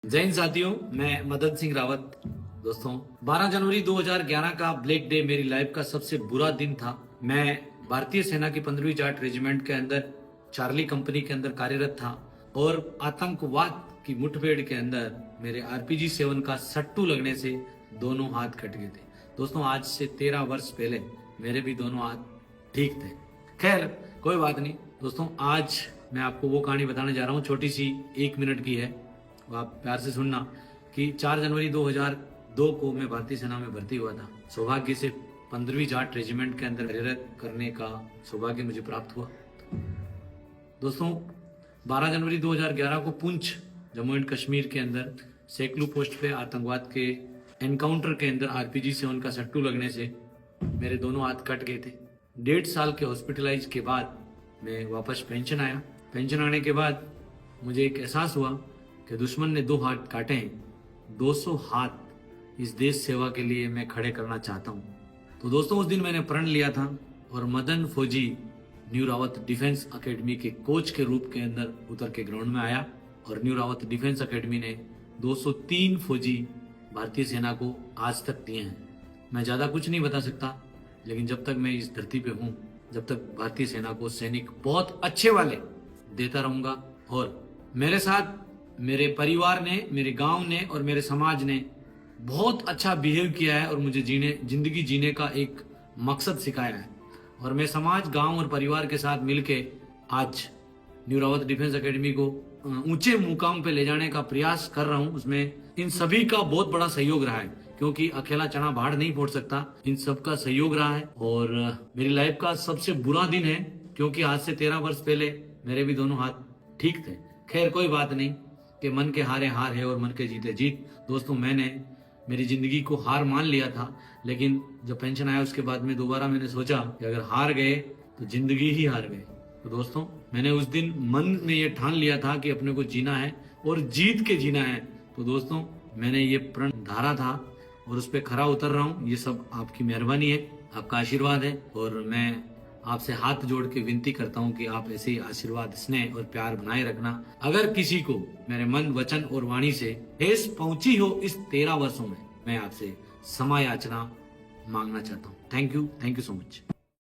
जय हिंद साथियों, मैं मदन सिंह रावत। दोस्तों, 12 जनवरी 2011 का ब्लैक डे मेरी लाइफ का सबसे बुरा दिन था। मैं भारतीय सेना की 15वीं जाट रेजिमेंट के अंदर चार्ली कंपनी के अंदर कार्यरत था और आतंकवाद की मुठभेड़ के अंदर मेरे RPG 7 का सट्टू लगने से दोनों हाथ कट गए थे। दोस्तों, आज से 13 वर्ष पहले मेरे भी दोनों हाथ ठीक थे। खैर, कोई बात नहीं। दोस्तों, आज मैं आपको वो कहानी बताने जा रहा हूँ, छोटी सी 1 मिनट की है, वो आप प्यार से सुनना। कि 4 जनवरी 2002 को मैं भारतीय सेना में भर्ती हुआ था। सौभाग्य से 15वीं जाट रेजिमेंट के अंदर कार्यरत करने का सौभाग्य मुझे प्राप्त हुआ। दोस्तों, 12 जनवरी 2011 को पुंछ, जम्मू एंड कश्मीर के अंदर सेकलू पोस्ट पे आतंकवाद के एनकाउंटर के अंदर RPG 7 का सट्टू लगने से मेरे दोनों हाथ कट गए थे। 1.5 साल के हॉस्पिटलाइज के बाद मैं वापस पेंशन आया। पेंशन आने के बाद मुझे एक एहसास हुआ कि दुश्मन ने 2 हाथ काटे हैं, 200 हाथ इस देश सेवा के लिए मैं खड़े करना चाहता हूँ। तो दोस्तों, उस दिन मैंने प्रण लिया था और मदन फौजी न्यू रावत डिफेंस एकेडमी के कोच के रूप के अंदर उतर के ग्राउंड में आया और न्यू रावत डिफेंस एकेडमी ने 203 फौजी भारतीय सेना को आज तक दिए हैं। मैं ज्यादा कुछ नहीं बता सकता, लेकिन जब तक मैं इस धरती पे हूँ, जब तक भारतीय सेना को सैनिक बहुत अच्छे वाले देता रहूंगा। और मेरे साथ मेरे परिवार ने, मेरे गांव ने और मेरे समाज ने बहुत अच्छा बिहेव किया है और मुझे जिंदगी जीने का एक मकसद सिखाया है। और मैं समाज, गांव और परिवार के साथ मिलके आज न्यू रावत डिफेंस एकेडमी को ऊंचे मुकाम पे ले जाने का प्रयास कर रहा हूं। उसमें इन सभी का बहुत बड़ा सहयोग रहा है, क्योंकि अकेला चना बाढ़ नहीं फोड़ सकता। इन सबका सहयोग रहा है और मेरी लाइफ का सबसे बुरा दिन है, क्योंकि आज से 13 वर्ष पहले मेरे भी दोनों हाथ ठीक थे। खैर, कोई बात नहीं कि मन के हारे हार है और मन के जीते जीत। दोस्तों, मैंने मेरी जिंदगी को हार मान लिया था, लेकिन जब पेंशन आया उसके बाद में दोबारा मैंने सोचा कि अगर हार गए तो जिंदगी ही हार गए। तो दोस्तों, मैंने उस दिन मन में ये ठान लिया था कि अपने को जीना है और जीत के जीना है। तो दोस्तों, मैंने ये प्रण धारा था और उस पर खरा उतर रहा हूँ। ये सब आपकी मेहरबानी है, आपका आशीर्वाद है और मैं आपसे हाथ जोड़ के विनती करता हूं कि आप ऐसे ही आशीर्वाद, स्नेह और प्यार बनाए रखना। अगर किसी को मेरे मन, वचन और वाणी से ठेस पहुंची हो इस 13 वर्षों में, मैं आपसे क्षमा याचना मांगना चाहता हूं। Thank you so much.